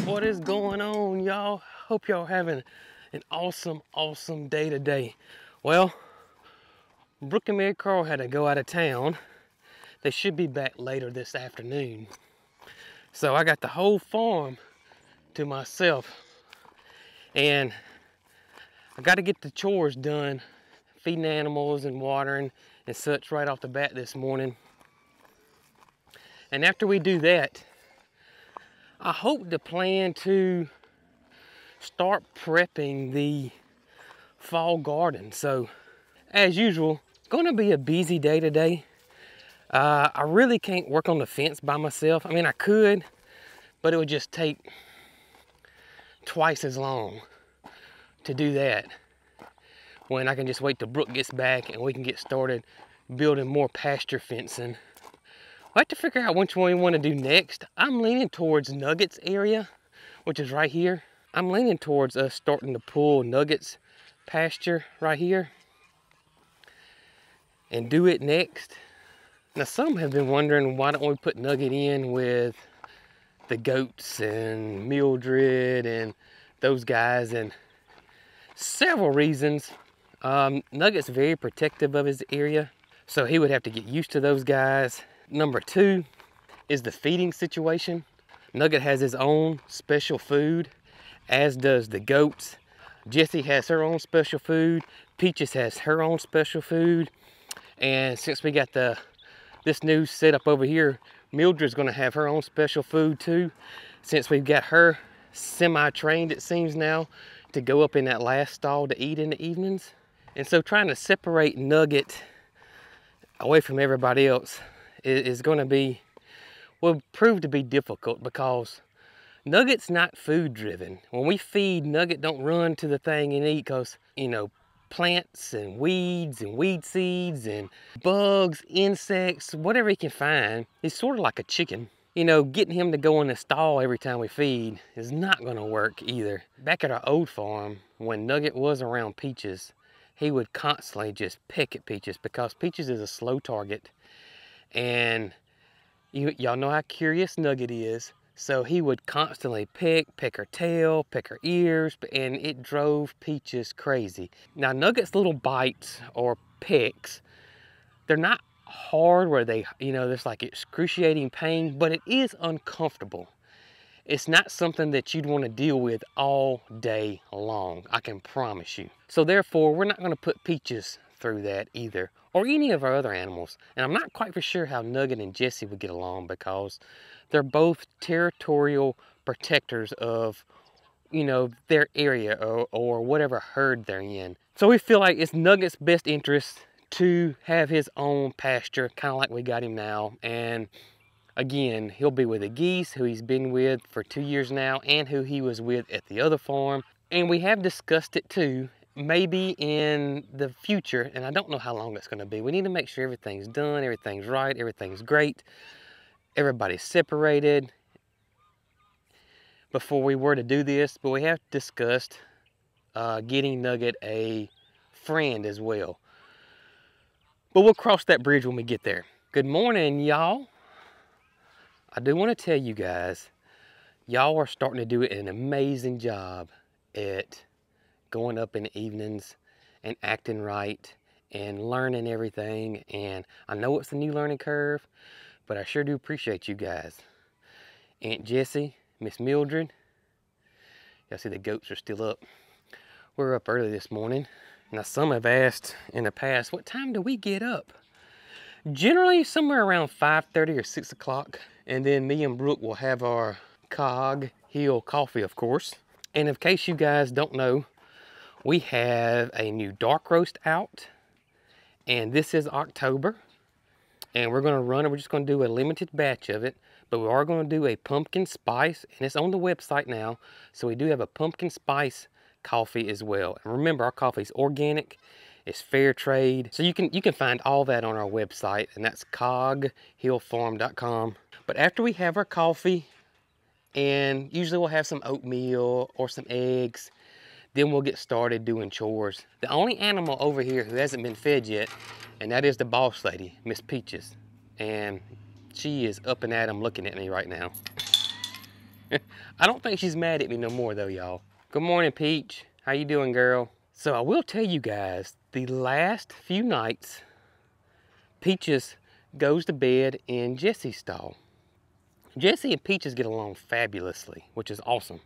What is going on, y'all? Hope y'all having an awesome day today. Well, Brooke and MaryCarl had to go out of town. They should be back later this afternoon. So I got the whole farm to myself. And I got to get the chores done, feeding animals and watering and such right off the bat this morning. And after we do that, I hope to plan to start prepping the fall garden. So as usual, gonna be a busy day today. I really can't work on the fence by myself. I mean, I could, but it would just take twice as long to do that when I can just wait till Brooke gets back and we can get started building more pasture fencing. I have to figure out which one we want to do next. I'm leaning towards Nuggets area, which is right here. I'm leaning towards us starting to pull Nuggets pasture right here and do it next. Now some have been wondering, why don't we put Nugget in with the goats and Mildred and those guys, and several reasons. Nugget's very protective of his area, so he would have to get used to those guys. Number two is the feeding situation. Nugget has his own special food, as does the goats. Jessie has her own special food. Peaches has her own special food. And since we got this new setup over here, Mildred's gonna have her own special food too, since we've got her semi-trained, it seems now, to go up in that last stall to eat in the evenings. And so trying to separate Nugget away from everybody else is gonna be, will prove to be difficult, because Nugget's not food driven. When we feed, Nugget don't run to the thing and eat, because, you know, plants and weeds and weed seeds and bugs, insects, whatever he can find. He's sort of like a chicken. You know, getting him to go in the stall every time we feed is not gonna work either. Back at our old farm, when Nugget was around Peaches, he would constantly just peck at Peaches, because Peaches is a slow target. And y'all know how curious Nugget is. So he would constantly peck her tail, peck her ears, and it drove Peaches crazy. Now Nugget's little bites or pecks, they're not hard where they, you know, there's like excruciating pain, but it is uncomfortable. It's not something that you'd want to deal with all day long, I can promise you. So therefore, we're not going to put Peaches through that either, or any of our other animals. And I'm not quite for sure how Nugget and Jessie would get along, because they're both territorial protectors of, you know, their area or whatever herd they're in. So we feel like it's Nugget's best interest to have his own pasture, kind of like we got him now. And again, he'll be with the geese, who he's been with for 2 years now, and who he was with at the other farm. And we have discussed it too, maybe in the future, and I don't know how long it's going to be. We need to make sure everything's done, everything's right, everything's great, everybody's separated before we were to do this. But we have discussed getting Nugget a friend as well. But we'll cross that bridge when we get there. Good morning, y'all. I do want to tell you guys, y'all are starting to do an amazing job at going up in the evenings and acting right and learning everything. And I know it's a new learning curve, but I sure do appreciate you guys. Aunt Jessie, Miss Mildred, y'all see the goats are still up. We're up early this morning. Now some have asked in the past, what time do we get up? Generally somewhere around 5:30 or 6 o'clock. And then me and Brooke will have our Cog Hill coffee, of course. And in case you guys don't know, we have a new dark roast out. And this is October. And we're gonna run it, we're just gonna do a limited batch of it. But we are gonna do a pumpkin spice, and it's on the website now. So we do have a pumpkin spice coffee as well. And remember, our coffee is organic, it's fair trade. So you can find all that on our website, and that's coghillfarm.com. But after we have our coffee, and usually we'll have some oatmeal or some eggs, then we'll get started doing chores. The only animal over here who hasn't been fed yet, and that is the boss lady, Miss Peaches. And she is up and at 'em looking at me right now. I don't think she's mad at me no more though, y'all. Good morning, Peach. How you doing, girl? So I will tell you guys, the last few nights, Peaches goes to bed in Jesse's stall. Jesse and Peaches get along fabulously, which is awesome.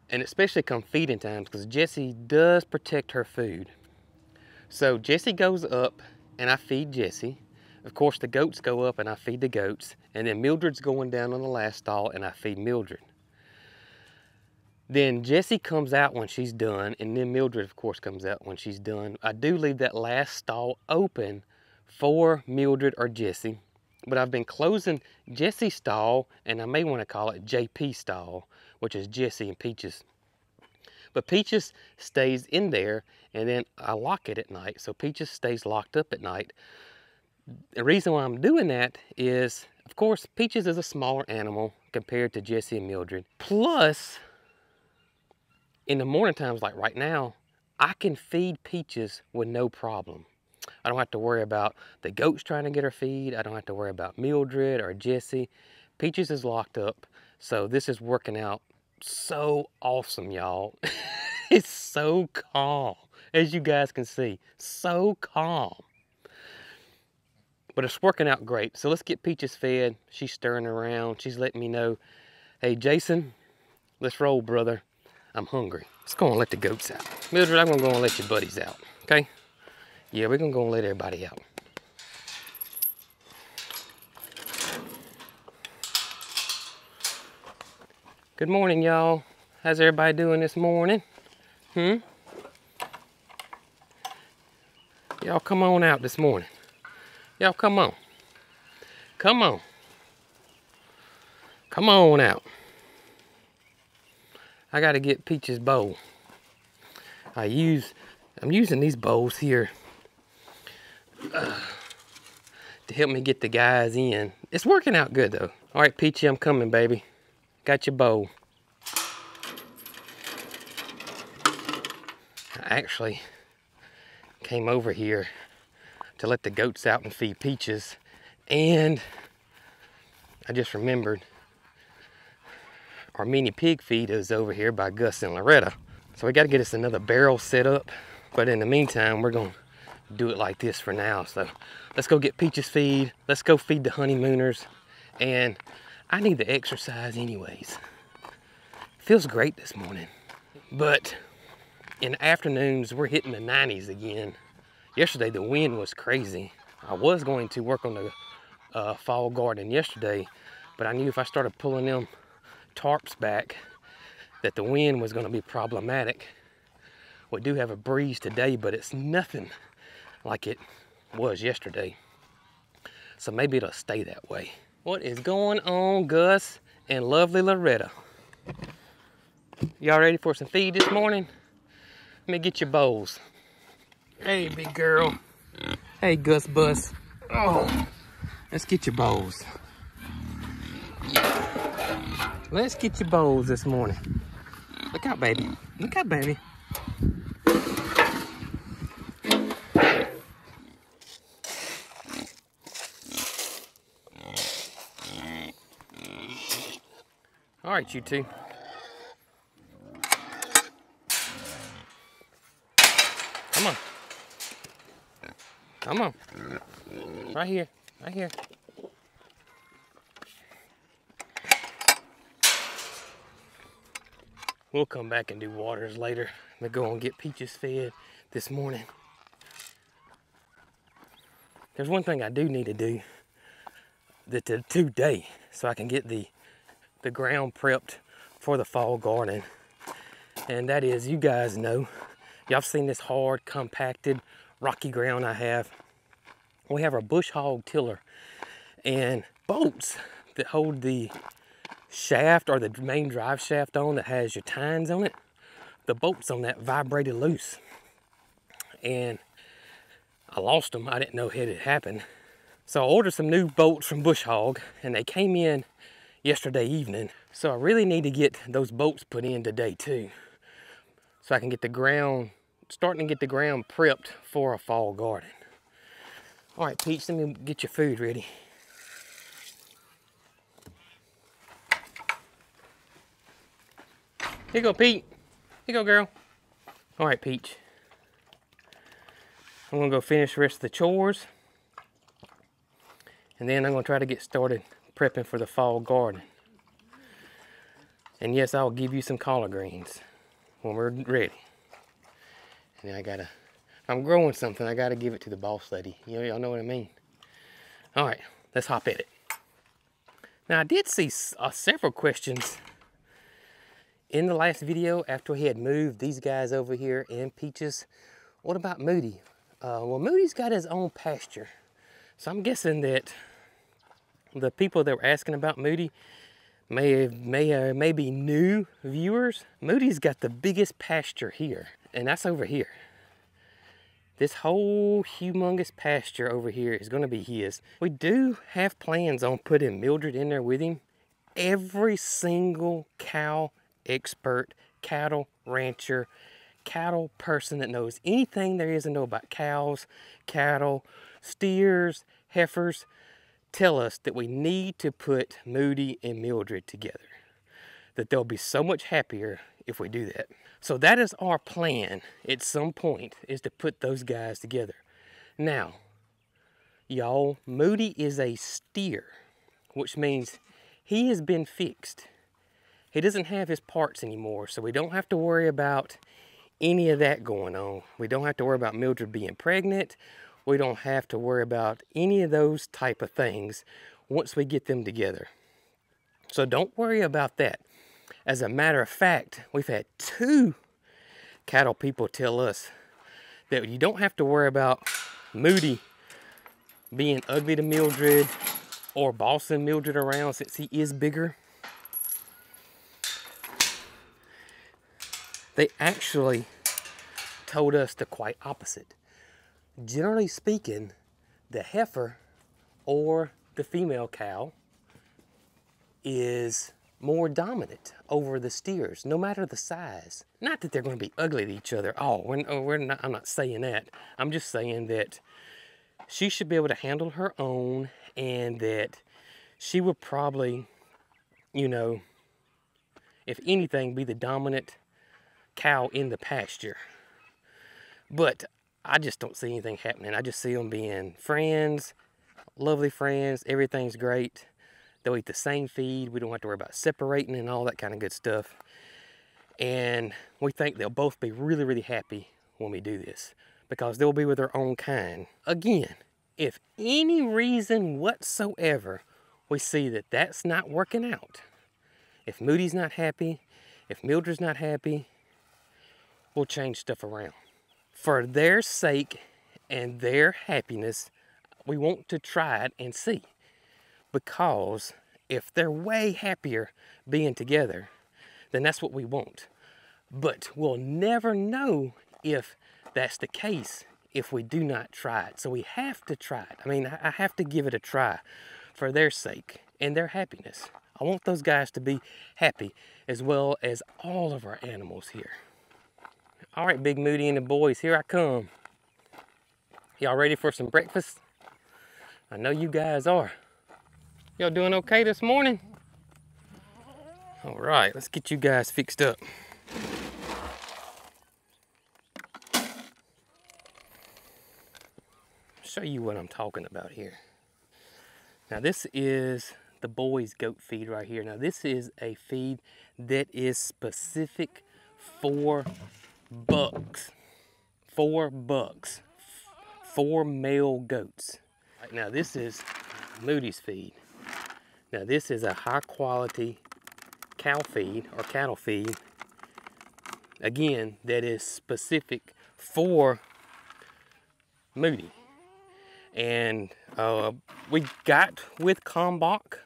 And especially come feeding times, because Jessie does protect her food. So Jessie goes up and I feed Jessie. Of course, the goats go up and I feed the goats. And then Mildred's going down on the last stall and I feed Mildred. Then Jessie comes out when she's done, and then Mildred, of course, comes out when she's done. I do leave that last stall open for Mildred or Jessie, but I've been closing Jessie's stall, and I may want to call it JP stall, which is Jessie and Peaches. But Peaches stays in there, and then I lock it at night, so Peaches stays locked up at night. The reason why I'm doing that is, of course, Peaches is a smaller animal compared to Jessie and Mildred. Plus, in the morning times like right now, I can feed Peaches with no problem. I don't have to worry about the goats trying to get her feed. I don't have to worry about Mildred or Jessie. Peaches is locked up, so this is working out so awesome, y'all. It's so calm, as you guys can see, so calm. But it's working out great. So let's get Peaches fed. She's stirring around. She's letting me know, hey, Jason, let's roll, brother. I'm hungry. Let's go and let the goats out. Mildred, I'm gonna go and let your buddies out, okay? Yeah, we're gonna go and let everybody out. Good morning, y'all. How's everybody doing this morning? Y'all come on out this morning. Y'all come on. Come on. Come on out. I gotta get Peach's bowl. I'm using these bowls here to help me get the guys in. It's working out good though. All right, Peachy, I'm coming, baby. Got your bowl. I actually came over here to let the goats out and feed Peaches, and I just remembered our mini pig feed is over here by Gus and Loretta. So we got to get us another barrel set up. But in the meantime, we're going to do it like this for now. So let's go get Peaches feed. Let's go feed the honeymooners. And I need the exercise anyways. Feels great this morning. But in the afternoons, we're hitting the 90s again. Yesterday, the wind was crazy. I was going to work on the fall garden yesterday, but I knew if I started pulling them tarps back that the wind was going to be problematic. We do have a breeze today, but it's nothing like it was yesterday. So maybe it'll stay that way. What is going on, Gus and lovely Loretta? Y'all ready for some feed this morning? Let me get your bowls. Hey, big girl. Hey, Gus Bus. Oh, let's get your bowls. Let's get your bowls this morning. Look out, baby. Look out, baby. All right, you two. Come on. Come on. Right here. Right here. We'll come back and do waters later. We'll go and get Peaches fed this morning. There's one thing I do need to do today, so I can get the ground prepped for the fall garden. And that is, you guys know, y'all seen this hard, compacted, rocky ground I have. We have our bush hog tiller and bolts that hold the shaft or the main drive shaft on that has your tines on it. The bolts on that vibrated loose, and I lost them. I didn't know it had happened. So I ordered some new bolts from Bush Hog, and they came in yesterday evening. So I really need to get those bolts put in today too, so I can get the ground, starting to get the ground prepped for a fall garden. All right, Peach, let me get your food ready. Here you go, Pete. Here you go, girl. All right, Peach. I'm gonna go finish the rest of the chores. And then I'm gonna try to get started prepping for the fall garden. And yes, I'll give you some collard greens when we're ready. And then if I'm growing something, I gotta give it to the boss lady. Y'all know what I mean? All right, let's hop at it. Now I did see several questions in the last video after he had moved these guys over here in Peaches. What about Moody? Well, Moody's got his own pasture. So I'm guessing that the people that were asking about Moody may be new viewers. Moody's got the biggest pasture here, and that's over here. This whole humongous pasture over here is gonna be his. We do have plans on putting Mildred in there with him. Every single cow expert, cattle rancher, cattle person that knows anything there is to know about cows, cattle, steers, heifers, tell us that we need to put Moody and Mildred together. That they'll be so much happier if we do that. So that is our plan at some point, is to put those guys together. Now, y'all, Moody is a steer, which means he has been fixed. He doesn't have his parts anymore, so we don't have to worry about any of that going on. We don't have to worry about Mildred being pregnant. We don't have to worry about any of those type of things once we get them together. So don't worry about that. As a matter of fact, we've had 2 cattle people tell us that you don't have to worry about Moody being ugly to Mildred or bossing Mildred around since he is bigger. They actually told us the quite opposite. Generally speaking, the heifer or the female cow is more dominant over the steers, no matter the size. Not that they're going to be ugly to each other. I'm not saying that. I'm just saying that she should be able to handle her own, and that she would probably, you know, if anything, be the dominant cow in the pasture. But I just don't see anything happening. I just see them being friends, lovely friends. Everything's great. They'll eat the same feed. We don't have to worry about separating and all that kind of good stuff. And we think they'll both be really, really happy when we do this, because they'll be with their own kind. Again, if any reason whatsoever we see that that's not working out, if Moody's not happy, if Mildred's not happy, we'll change stuff around. For their sake and their happiness, we want to try it and see. Because if they're way happier being together, then that's what we want. But we'll never know if that's the case if we do not try it. So we have to try it. I mean, I have to give it a try for their sake and their happiness. I want those guys to be happy, as well as all of our animals here. All right, Big Moody and the boys, here I come. Y'all ready for some breakfast? I know you guys are. Y'all doing okay this morning? All right, let's get you guys fixed up. Show you what I'm talking about here. Now this is the boys' goat feed right here. Now this is a feed that is specific for bucks. 4 bucks. 4 male goats. Right, now this is Moody's feed. Now this is a high quality cow feed or cattle feed. Again, that is specific for Moody. And we got with Kalmbach,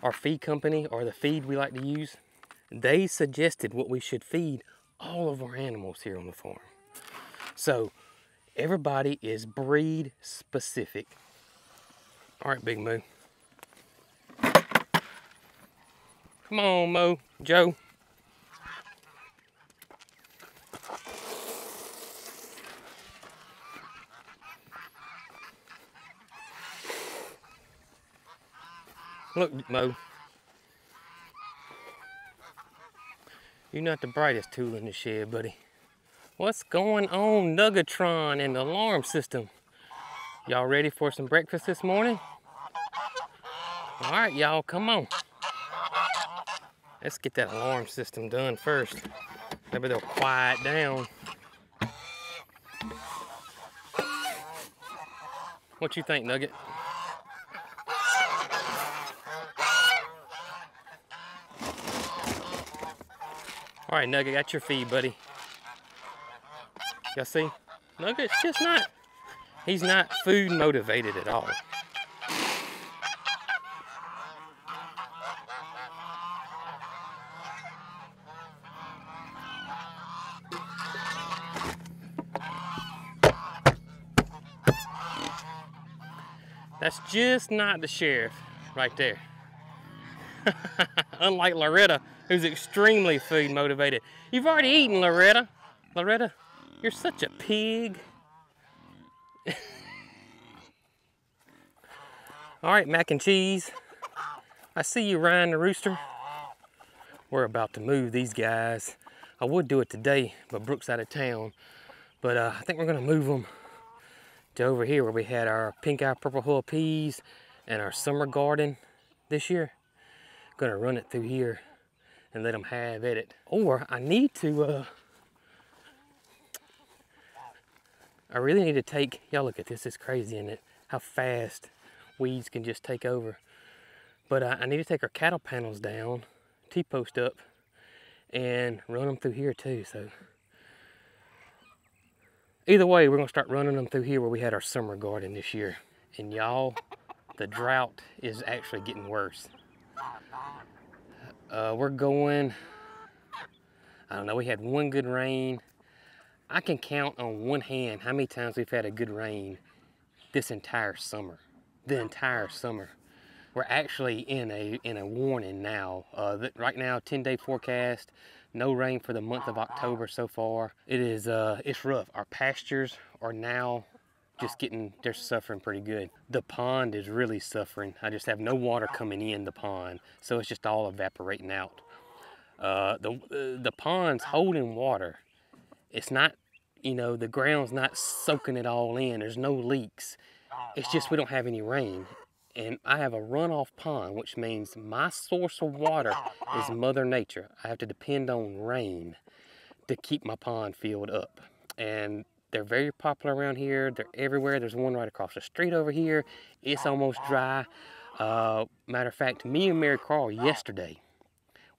our feed company, or the feed we like to use. They suggested what we should feed all of our animals here on the farm. So everybody is breed specific. All right, Big Moo. Come on, Mo, Joe. Look, Mo. You're not the brightest tool in the shed, buddy. What's going on, Nuggetron and the alarm system? Y'all ready for some breakfast this morning? All right, y'all, come on. Let's get that alarm system done first. Maybe they'll quiet down. What you think, Nugget? All right, Nugget, got your feed, buddy. Y'all see? Nugget's just not, he's not food motivated at all. That's just not the sheriff right there. Unlike Loretta, who's extremely food motivated. You've already eaten, Loretta. Loretta, you're such a pig. All right, mac and cheese. I see you, Ryan the rooster. We're about to move these guys. I would do it today, but Brooke's out of town. But I think we're gonna move them to over here where we had our pink eye purple hull peas and our summer garden this year. Gonna run it through here and let them have at it. Or I need to, I really need to take, y'all look at this, it's crazy, isn't it? How fast weeds can just take over. But I need to take our cattle panels down, T-post up, and run them through here too, so. Either way, we're gonna start running them through here where we had our summer garden this year. And y'all, the drought is actually getting worse. We're going, I don't know, we had one good rain. I can count on one hand how many times we've had a good rain this entire summer. The entire summer. We're actually in a warning now. Right now, 10-day forecast, no rain for the month of October so far. It is, it's rough. Our pastures are now just they're suffering pretty good. The pond is really suffering. I just have no water coming in the pond, so it's just all evaporating out. The pond's holding water. It's not, you know, the ground's not soaking it all in. There's no leaks. It's just we don't have any rain. And I have a runoff pond, which means my source of water is Mother Nature. I have to depend on rain to keep my pond filled up. And they're very popular around here. They're everywhere. There's one right across the street over here. It's almost dry. Matter of fact, me and MaryCarl yesterday,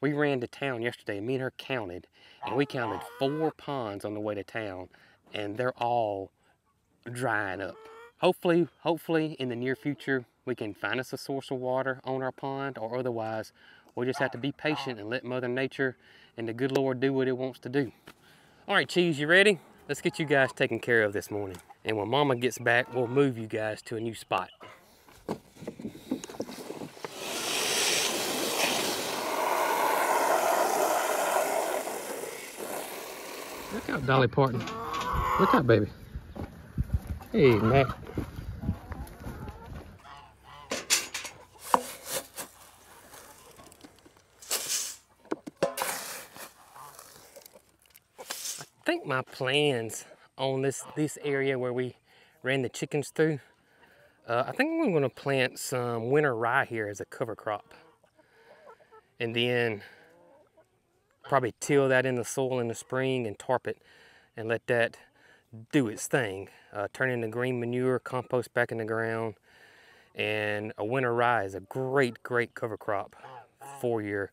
we ran to town yesterday. Me and her counted, and we counted 4 ponds on the way to town, and they're all drying up. Hopefully in the near future, we can find us a source of water on our pond, or otherwise, we'll just have to be patient and let Mother Nature and the good Lord do what it wants to do. All right, Cheese, you ready? Let's get you guys taken care of this morning. And when Mama gets back, we'll move you guys to a new spot. Look out, Dolly Parton. Look out, baby. Hey, Mac. I think my plans on this area where we ran the chickens through, I think I'm gonna plant some winter rye here as a cover crop. And then probably till that in the soil in the spring and tarp it and let that do its thing. Turn into green manure, compost back in the ground. And a winter rye is a great cover crop for your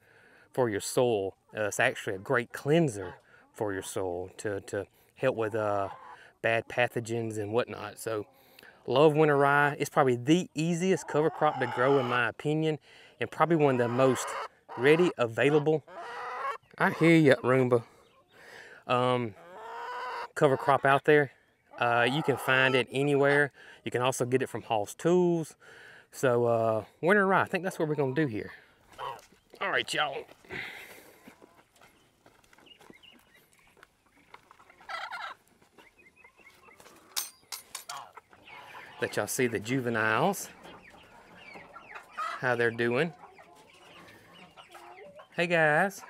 soil. It's actually a great cleanser for your soil to help with bad pathogens and whatnot. So love winter rye. It's probably the easiest cover crop to grow in my opinion, and probably one of the most ready, available. I hear you, Roomba. Cover crop out there. You can find it anywhere. You can also get it from Hall's Tools. So winter rye, I think that's what we're gonna do here. All right, y'all. Let y'all see the juveniles, how they're doing. Hey guys,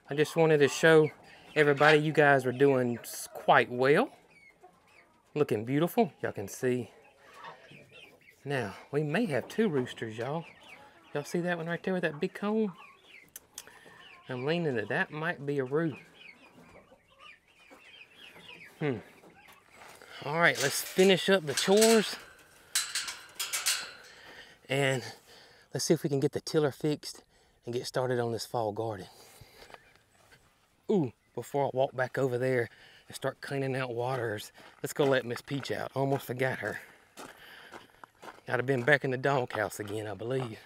I just wanted to show everybody you guys are doing quite well. Looking beautiful, y'all can see. Now, we may have 2 roosters, y'all. Y'all see that one right there with that big comb? I'm leaning that that might be a roo. All right, let's finish up the chores. And let's see if we can get the tiller fixed and get started on this fall garden. Ooh, before I walk back over there and start cleaning out waters, let's go let Miss Peach out. Almost forgot her. I'd have been back in the doghouse again, I believe.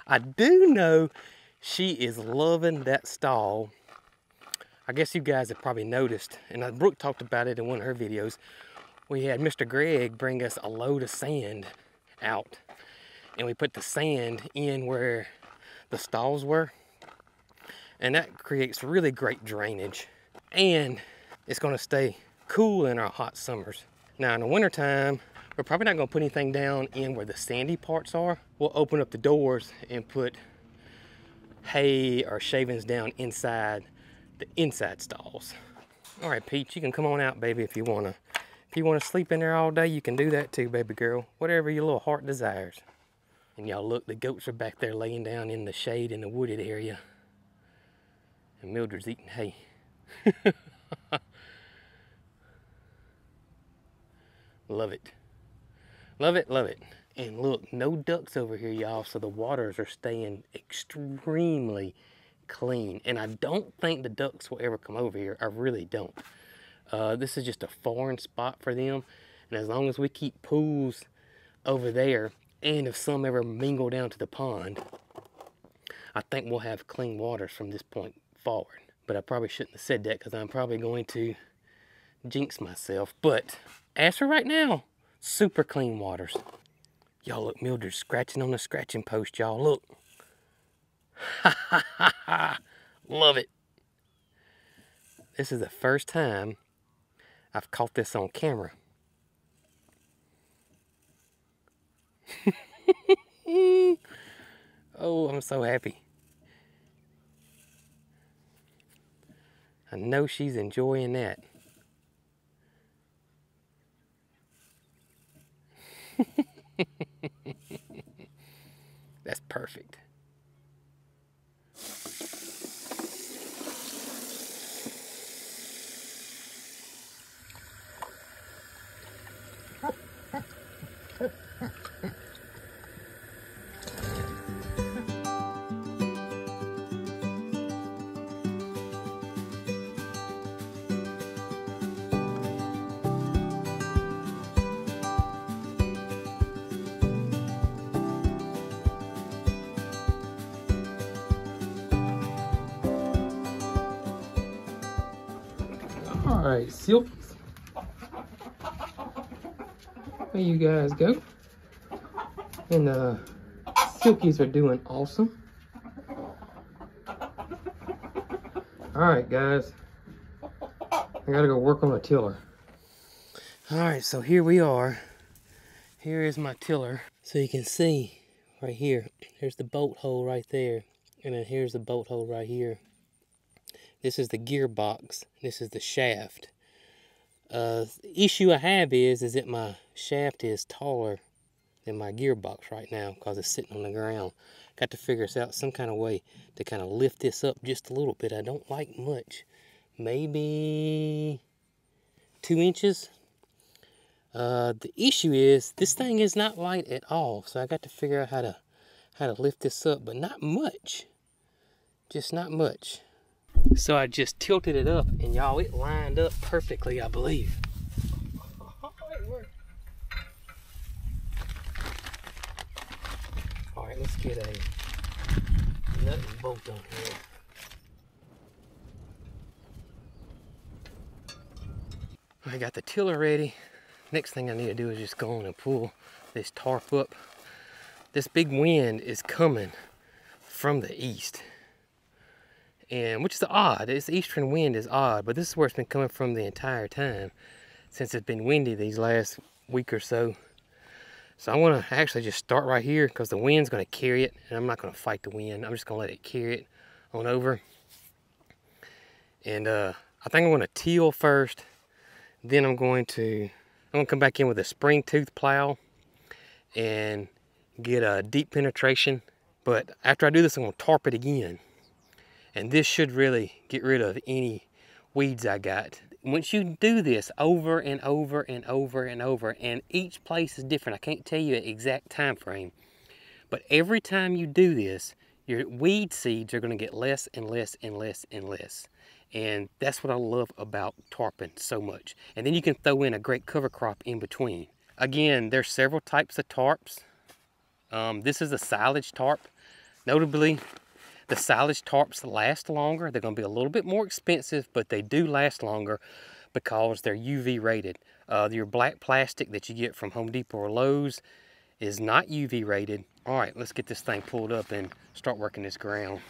I do know she is loving that stall. I guess you guys have probably noticed, and Brooke talked about it in one of her videos. We had Mr. Greg bring us a load of sand out, and we put the sand in where the stalls were, and that creates really great drainage, and it's going to stay cool in our hot summers. Now in the wintertime, we're probably not going to put anything down in where the sandy parts are. We'll open up the doors and put hay or shavings down inside the inside stalls. All right, Peach, you can come on out, baby, if you wanna. If you wanna sleep in there all day, you can do that too, baby girl. Whatever your little heart desires. And y'all look, the goats are back there laying down in the shade in the wooded area. And Mildred's eating hay. Love it. Love it, love it. And look, no ducks over here, y'all, so the waters are staying extremely clean. And I don't think the ducks will ever come over here. I really don't. This is just a foreign spot for them. And as long as we keep pools over there, and if some ever mingle down to the pond, I think we'll have clean waters from this point forward. But I probably shouldn't have said that because I'm probably going to jinx myself. But as for right now, super clean waters. Y'all look, Mildred's scratching on the scratching post, y'all. Look. Ha ha ha ha. Love it. This is the first time I've caught this on camera. Oh, I'm so happy. I know she's enjoying that. That's perfect. All right, Silkies. There you guys go. And Silkies are doing awesome. All right, guys. I gotta go work on the tiller. All right, so here we are. Here is my tiller. So you can see right here, there's the bolt hole right there. And then here's the bolt hole right here. This is the gearbox. This is the shaft. The issue I have is that my shaft is taller than my gearbox right now because it's sitting on the ground. Got to figure out some kind of way to kind of lift this up just a little bit. I don't like much. Maybe 2 inches. The issue is this thing is not light at all. So I got to figure out how to lift this up, but not much. Just not much. So I just tilted it up, and y'all, it lined up perfectly, I believe. All right, let's get a nut and bolt on here. I got the tiller ready. Next thing I need to do is just go on and pull this tarp up. This big wind is coming from the east. And which is odd. This eastern wind is odd, but this is where it's been coming from the entire time since it's been windy these last week or so. So I want to actually just start right here because the wind's going to carry it, and I'm not going to fight the wind. I'm just going to let it carry it on over. And I think I'm gonna till first. Then I'm gonna come back in with a spring tooth plow and get a deep penetration. But after I do this, I'm gonna tarp it again. And this should really get rid of any weeds I got. Once you do this over and over and over and over, and each place is different, I can't tell you an exact time frame, but every time you do this, your weed seeds are gonna get less and less and less and less. And that's what I love about tarping so much. And then you can throw in a great cover crop in between. Again, there's several types of tarps. This is a silage tarp. Notably, the silage tarps last longer. They're gonna be a little bit more expensive, but they do last longer because they're UV rated. Your black plastic that you get from Home Depot or Lowe's is not UV rated. All right, let's get this thing pulled up and start working this ground.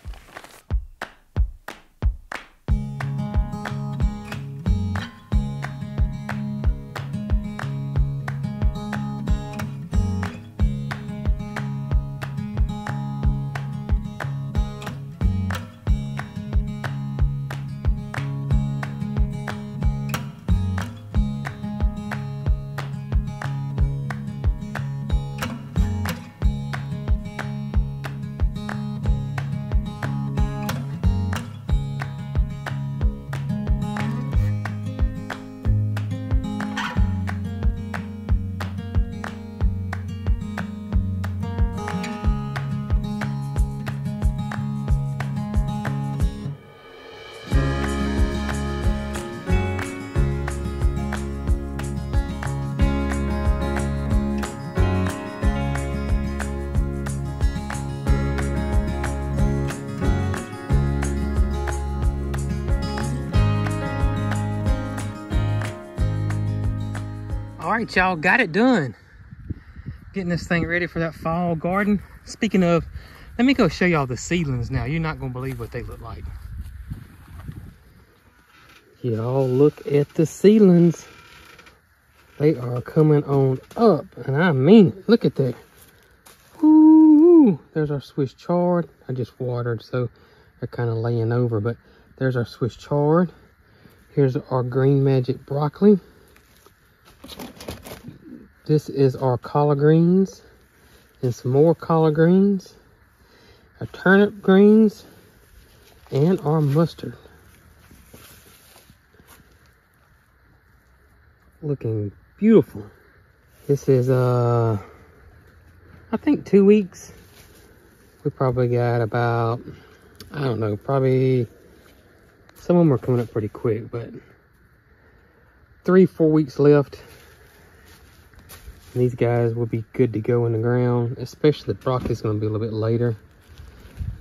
All right, y'all, got it done. Getting this thing ready for that fall garden. Speaking of, let me go show y'all the seedlings now. You're not gonna believe what they look like. Y'all look at the seedlings. They are coming on up, and I mean it. Look at that. Ooh, there's our Swiss chard. I just watered, so they're kind of laying over, but there's our Swiss chard. Here's our green magic broccoli. This is our collard greens and some more collard greens, our turnip greens, and our mustard. Looking beautiful. This is, I think 2 weeks. We probably got about, I don't know, probably, some of them are coming up pretty quick, but 3-4 weeks left. And these guys will be good to go in the ground, especially the broccoli's going to be a little bit later.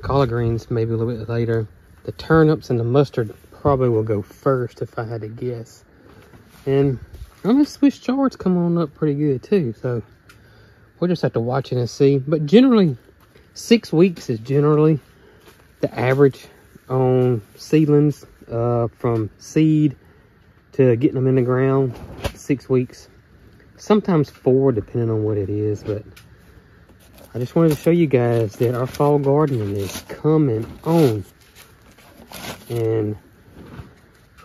Collard greens maybe a little bit later. The turnips and the mustard probably will go first if I had to guess. And the Swiss chards come on up pretty good too, so we'll just have to watch it and see. But generally, 6 weeks is generally the average on seedlings, from seed to getting them in the ground. 6 weeks. Sometimes 4, depending on what it is, but I just wanted to show you guys that our fall gardening is coming on. And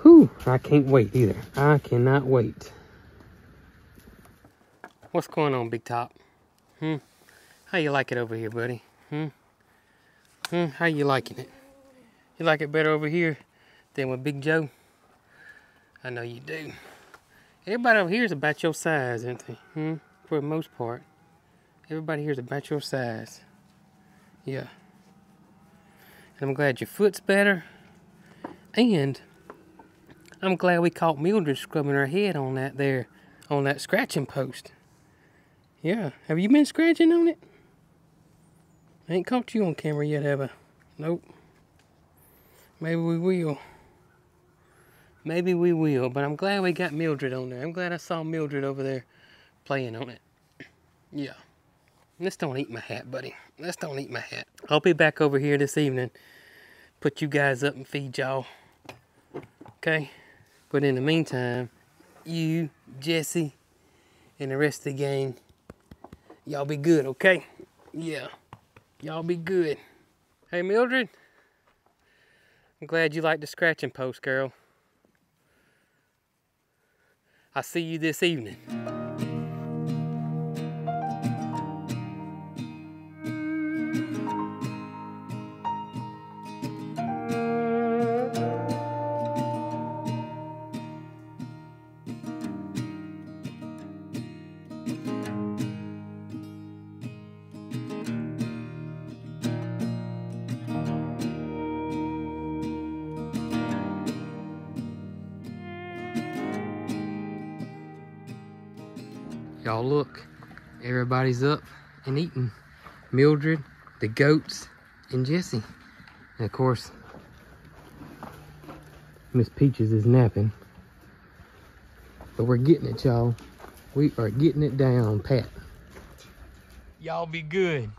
whew, I can't wait either. I cannot wait. What's going on, Big Top? How you like it over here, buddy? How you liking it? You like it better over here than with Big Joe? I know you do. Everybody over here is about your size, isn't they? For the most part. Everybody here is about your size. Yeah. And I'm glad your foot's better. And I'm glad we caught Mildred scrubbing her head on that scratching post. Yeah. Have you been scratching on it? I ain't caught you on camera yet, have I? Nope. Maybe we will. Maybe we will, but I'm glad we got Mildred on there. I'm glad I saw Mildred over there playing on it. Yeah. Let's don't eat my hat, buddy. Let's don't eat my hat. I'll be back over here this evening. Put you guys up and feed y'all. Okay? But in the meantime, you, Jesse, and the rest of the gang, y'all be good, okay? Yeah. Y'all be good. Hey, Mildred. I'm glad you like the scratching post, girl. I'll see you this evening. Y'all look, everybody's up and eating. Mildred, the goats, and Jesse. And of course, Miss Peaches is napping. But we're getting it, y'all. We are getting it down, pat. Y'all be good.